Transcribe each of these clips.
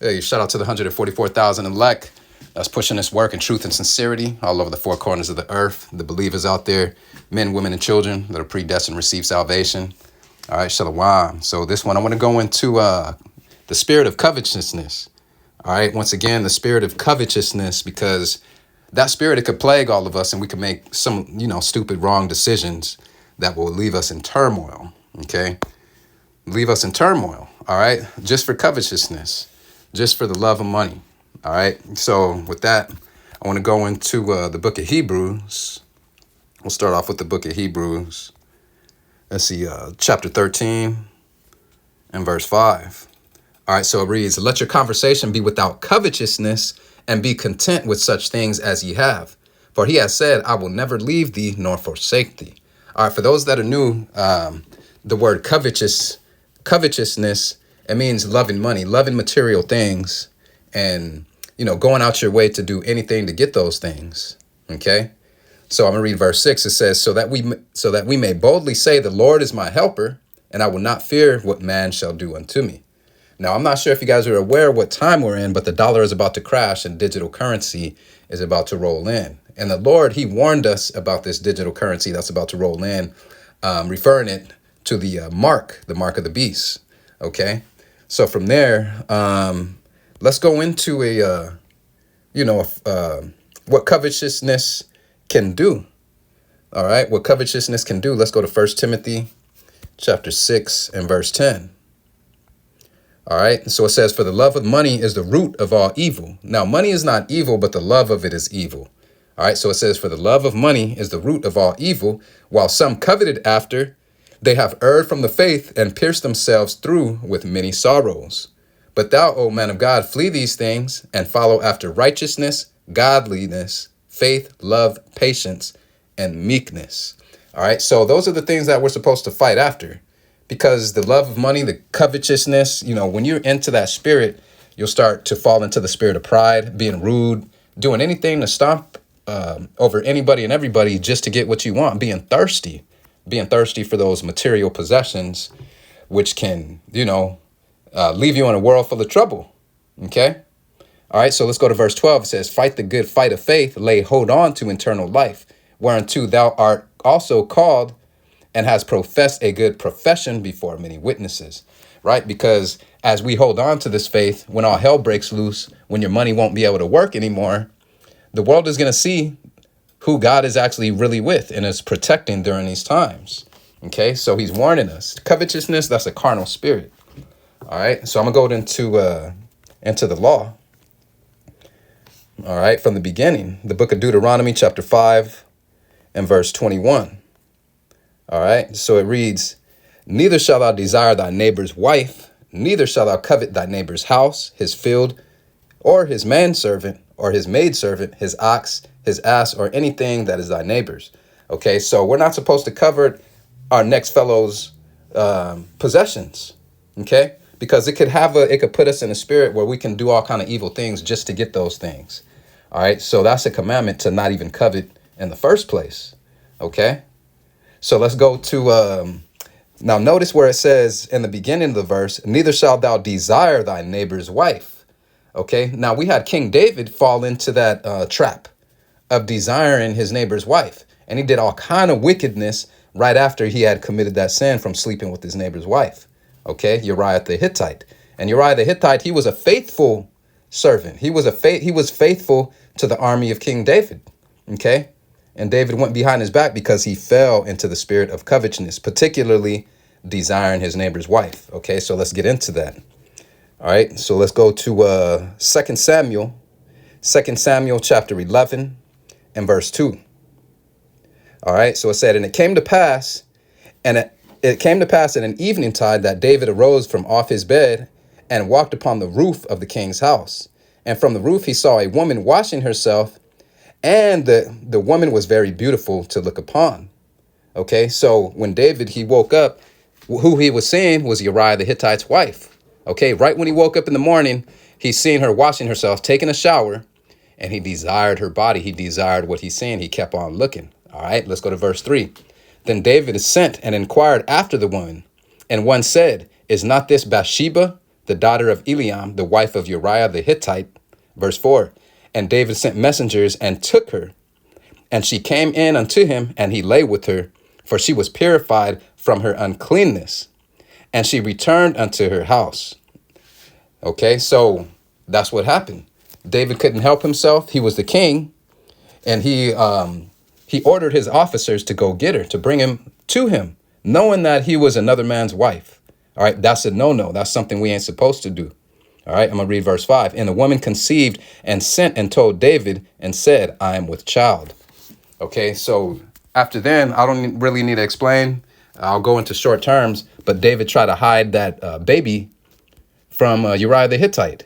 Hey, shout out to the 144,000 elect that's pushing this work in truth and sincerity all over the four corners of the earth. The believers out there, men, women, and children that are predestined to receive salvation. All right, shalom. So this one, I want to go into the spirit of covetousness. All right, once again, the spirit of covetousness, because that spirit, it could plague all of us and we could make some, stupid, wrong decisions that will leave us in turmoil. Okay, leave us in turmoil. All right, just for covetousness, just for the love of money. All right, so with that, I want to go into the book of Hebrews. We'll start off with the book of Hebrews. Let's see, chapter 13 and verse 5. All right, so it reads, "Let your conversation be without covetousness, and be content with such things as ye have. For he has said, I will never leave thee nor forsake thee." All right, for those that are new, the word covetousness, it means loving money, loving material things, and, going out your way to do anything to get those things. Okay? So I'm going to read verse 6. It says, so that we may boldly say, the Lord is my helper, and I will not fear what man shall do unto me. Now, I'm not sure if you guys are aware what time we're in, but the dollar is about to crash and digital currency is about to roll in. And the Lord, he warned us about this digital currency that's about to roll in, referring it to the mark of the beast. Okay. So from there, let's go into what covetousness can do. All right. What covetousness can do. Let's go to 1 Timothy chapter 6 and verse 10. All right. So it says, for the love of money is the root of all evil. Now, money is not evil, but the love of it is evil. All right. So it says, for the love of money is the root of all evil, while some coveted after, they have erred from the faith and pierced themselves through with many sorrows. But thou, O man of God, flee these things and follow after righteousness, godliness, faith, love, patience, and meekness. All right. So those are the things that we're supposed to fight after. Because the love of money, the covetousness, when you're into that spirit, you'll start to fall into the spirit of pride, being rude, doing anything to stomp over anybody and everybody just to get what you want, being thirsty for those material possessions, which can, leave you in a world full of trouble. Okay. All right. So let's go to verse 12. It says, fight the good fight of faith, lay hold on to eternal life, whereunto thou art also called, and has professed a good profession before many witnesses, right? Because as we hold on to this faith, when all hell breaks loose, when your money won't be able to work anymore, the world is going to see who God is actually really with and is protecting during these times. Okay, so he's warning us. Covetousness, that's a carnal spirit. All right, so I'm going to go into the law. All right, from the beginning, the book of Deuteronomy, chapter 5 and verse 21. All right, so it reads, neither shalt thou desire thy neighbor's wife, neither shalt thou covet thy neighbor's house, his field, or his manservant, or his maidservant, his ox, his ass, or anything that is thy neighbor's. Okay, so we're not supposed to covet our next fellow's possessions. Okay, because it could put us in a spirit where we can do all kind of evil things just to get those things. All right, so that's a commandment to not even covet in the first place. Okay. So let's go to, now notice where it says in the beginning of the verse, neither shalt thou desire thy neighbor's wife. Okay, now we had King David fall into that trap of desiring his neighbor's wife. And he did all kind of wickedness right after he had committed that sin from sleeping with his neighbor's wife. Okay, Uriah the Hittite. And Uriah the Hittite, he was a faithful servant. He was faithful to the army of King David. Okay. And David went behind his back because he fell into the spirit of covetousness, particularly desiring his neighbor's wife. Okay, so let's get into that. All right, so let's go to 2 Samuel chapter 11 and verse 2. All right, so it said, and it came to pass in an eventide that David arose from off his bed and walked upon the roof of the king's house. And from the roof he saw a woman washing herself, and the woman was very beautiful to look upon. Okay, so when David, he woke up, who he was seeing was Uriah the Hittite's wife. Okay, right when he woke up in the morning, he's seen her washing herself, taking a shower, and he desired her body. He desired what he's seeing. He kept on looking. All right, let's go to verse 3. Then David is sent and inquired after the woman. And one said, is not this Bathsheba, the daughter of Eliam, the wife of Uriah the Hittite. Verse 4, and David sent messengers and took her. And she came in unto him, and he lay with her, for she was purified from her uncleanness. And she returned unto her house. Okay, so that's what happened. David couldn't help himself. He was the king, and he ordered his officers to go get her, to bring him to him, knowing that he was another man's wife. All right, that's a no-no. That's something we ain't supposed to do. All right, I'm going to read verse 5. And the woman conceived and sent and told David and said, I am with child. Okay, so after then, I don't really need to explain. I'll go into short terms, but David tried to hide that baby from Uriah the Hittite.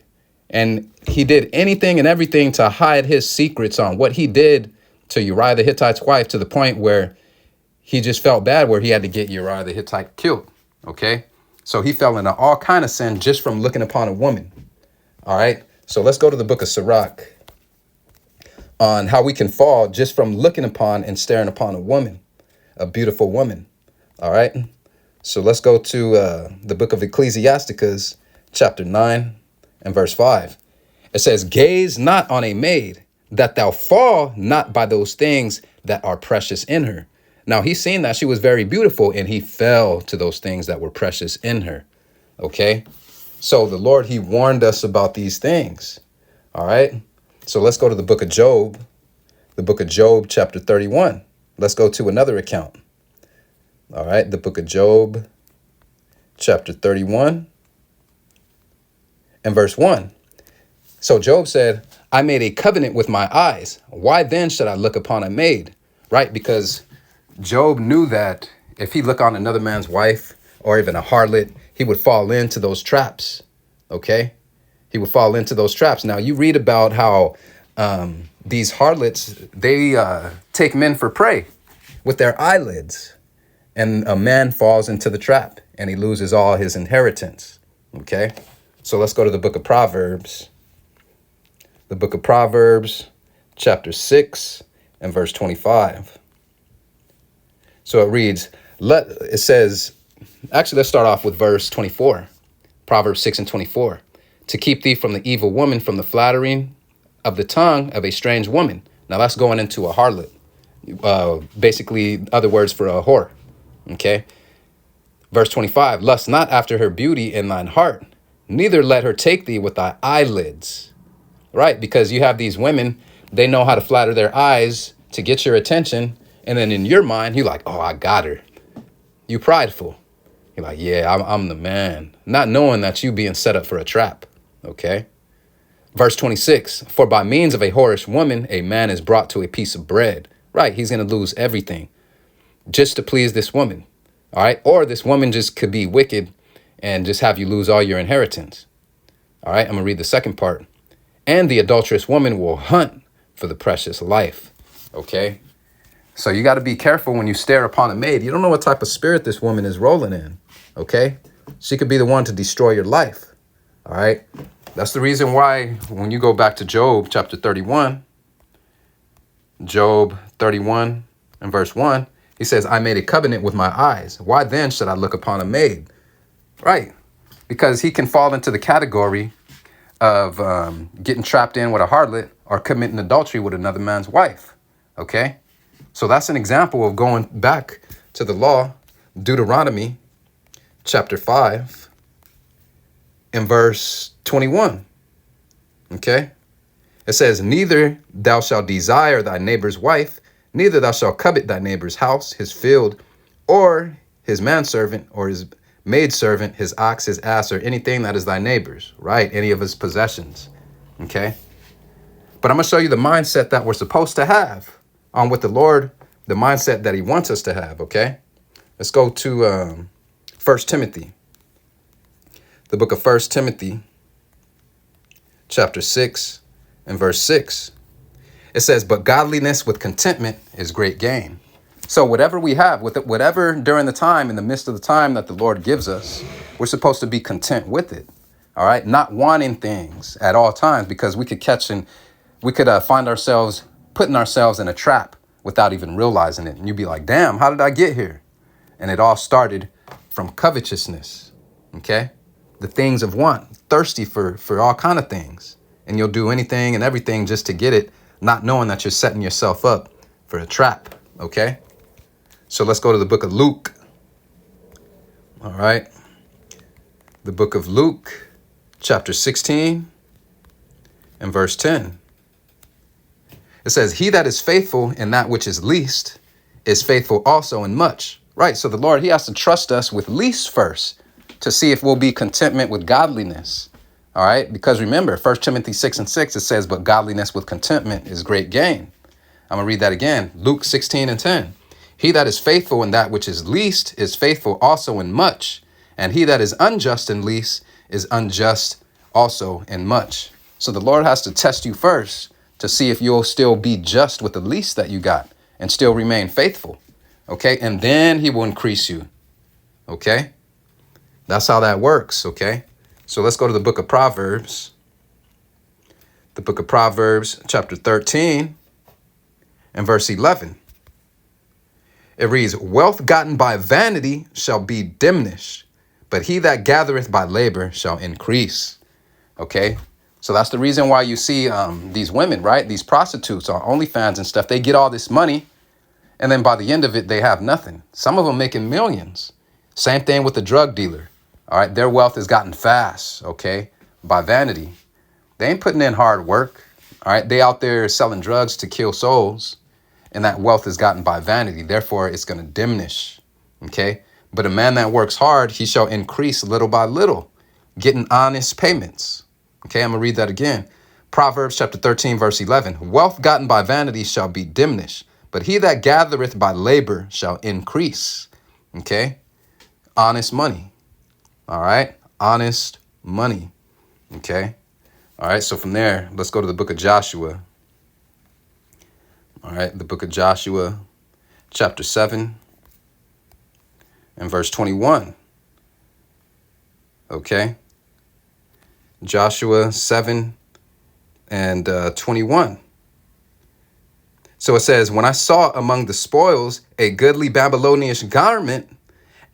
And he did anything and everything to hide his secrets on what he did to Uriah the Hittite's wife, to the point where he just felt bad, where he had to get Uriah the Hittite killed. Okay, so he fell into all kind of sin just from looking upon a woman. All right, so let's go to the book of Sirach on how we can fall just from looking upon and staring upon a woman, a beautiful woman. All right, so let's go to the book of Ecclesiasticus, chapter 9 and verse 5. It says, gaze not on a maid, that thou fall not by those things that are precious in her. Now, he's seen that she was very beautiful, and he fell to those things that were precious in her. Okay, so the Lord, he warned us about these things. All right, so let's go to the book of Job, chapter 31. Let's go to another account. All right, the book of Job, chapter 31 and verse 1. So Job said, I made a covenant with my eyes. Why then should I look upon a maid? Right, because Job knew that if he looked on another man's wife or even a harlot, he would fall into those traps. Okay, he would fall into those traps. Now, you read about how these harlots, they take men for prey with their eyelids, and a man falls into the trap and he loses all his inheritance. Okay, so let's go to the book of Proverbs. The book of Proverbs, chapter 6 and verse 25. So it reads, let's start off with verse 24. Proverbs 6 and 24. To keep thee from the evil woman, from the flattering of the tongue of a strange woman. Now that's going into a harlot. Basically, other words for a whore. Okay. Verse 25. Lust not after her beauty in thine heart, neither let her take thee with thy eyelids. Right, because you have these women, they know how to flatter their eyes to get your attention. And then in your mind, you're like, oh, I got her. You prideful. You're like, yeah, I'm the man. Not knowing that you being set up for a trap. Okay. Verse 26, for by means of a whorish woman, a man is brought to a piece of bread. Right, he's going to lose everything just to please this woman. All right, or this woman just could be wicked and just have you lose all your inheritance. All right, I'm going to read the second part. And the adulterous woman will hunt for the precious life. Okay. So you got to be careful when you stare upon a maid. You don't know what type of spirit this woman is rolling in. Okay. She could be the one to destroy your life. All right. That's the reason why when you go back to Job chapter 31, Job 31 and verse 1, he says, I made a covenant with my eyes. Why then should I look upon a maid? Right. Because he can fall into the category of getting trapped in with a harlot or committing adultery with another man's wife. Okay, so that's an example of going back to the law, Deuteronomy chapter 5 and verse 21. Okay, it says, neither thou shalt desire thy neighbor's wife, neither thou shalt covet thy neighbor's house, his field, or his manservant, or his maidservant, his ox, his ass, or anything that is thy neighbor's, right? Any of his possessions. Okay. But I'm going to show you the mindset that we're supposed to have on with the Lord, the mindset that he wants us to have. Okay. Let's go to 1 Timothy, the book of 1 Timothy, chapter 6 and verse 6. It says, but godliness with contentment is great gain. So whatever we have, whatever during the time, in the midst of the time that the Lord gives us, we're supposed to be content with it. All right. Not wanting things at all times, because we could find ourselves putting ourselves in a trap without even realizing it. And you'd be like, damn, how did I get here? And it all started from covetousness. Okay. The things of want, thirsty for all kind of things. And you'll do anything and everything just to get it, not knowing that you're setting yourself up for a trap. Okay? So let's go to the book of Luke. All right. The book of Luke, chapter 16 and verse 10. It says, he that is faithful in that which is least is faithful also in much. Right. So the Lord, he has to trust us with least first to see if we'll be contentment with godliness. All right. Because remember, 1 Timothy 6:6, it says, but godliness with contentment is great gain. I'm going to read that again. Luke 16 and 10. He that is faithful in that which is least is faithful also in much. And he that is unjust in least is unjust also in much. So the Lord has to test you first to see if you'll still be just with the least that you got and still remain faithful. Okay. And then he will increase you. Okay. That's how that works. Okay. So let's go to the book of Proverbs. The book of Proverbs, chapter 13 and verse 11. It reads, wealth gotten by vanity shall be diminished, but he that gathereth by labor shall increase. Okay. So that's the reason why you see these women, right? These prostitutes on OnlyFans and stuff, they get all this money. And then by the end of it, they have nothing. Some of them making millions. Same thing with the drug dealer. All right. Their wealth is gotten fast. OK, by vanity. They ain't putting in hard work. All right. They out there selling drugs to kill souls. And that wealth is gotten by vanity. Therefore, it's going to diminish. OK, but a man that works hard, he shall increase little by little, getting honest payments. OK, I'm going to read that again. Proverbs chapter 13, verse 11. Wealth gotten by vanity shall be diminished, but he that gathereth by labor shall increase. OK, honest money. All right. Honest money. OK. All right. So from there, let's go to the book of Joshua. All right. The book of Joshua, chapter 7 and verse 21. OK. Joshua 7 and 21. So it says, when I saw among the spoils a goodly Babylonish garment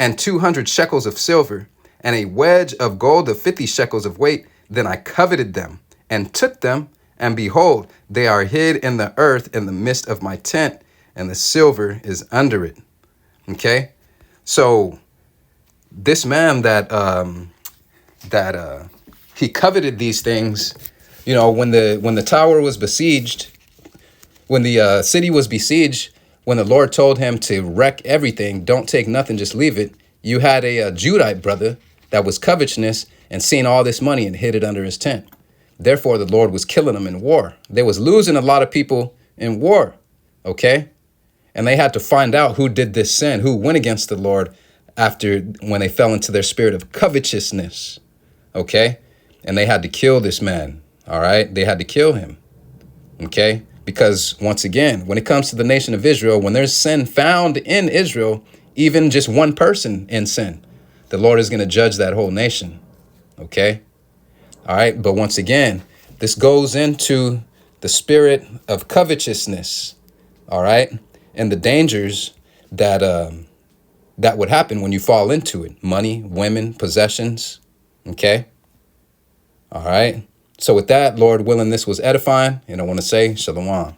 and 200 shekels of silver and a wedge of gold of 50 shekels of weight, then I coveted them and took them. And behold, they are hid in the earth in the midst of my tent, and the silver is under it. Okay. So this man he coveted these things, you know, when the tower was besieged, when the city was besieged, when the Lord told him to wreck everything, don't take nothing, just leave it. You had a Judite brother that was covetous and seen all this money and hid it under his tent. Therefore, the Lord was killing them in war. They was losing a lot of people in war. Okay. And they had to find out who did this sin, who went against the Lord after when they fell into their spirit of covetousness. Okay. And they had to kill this man. All right. They had to kill him. Okay. Because once again, when it comes to the nation of Israel, when there's sin found in Israel, even just one person in sin, the Lord is going to judge that whole nation. Okay. All right. But once again, this goes into the spirit of covetousness. All right. And the dangers that that would happen when you fall into it. Money, women, possessions. Okay. All right. So with that, Lord willing, this was edifying. And I want to say shalom.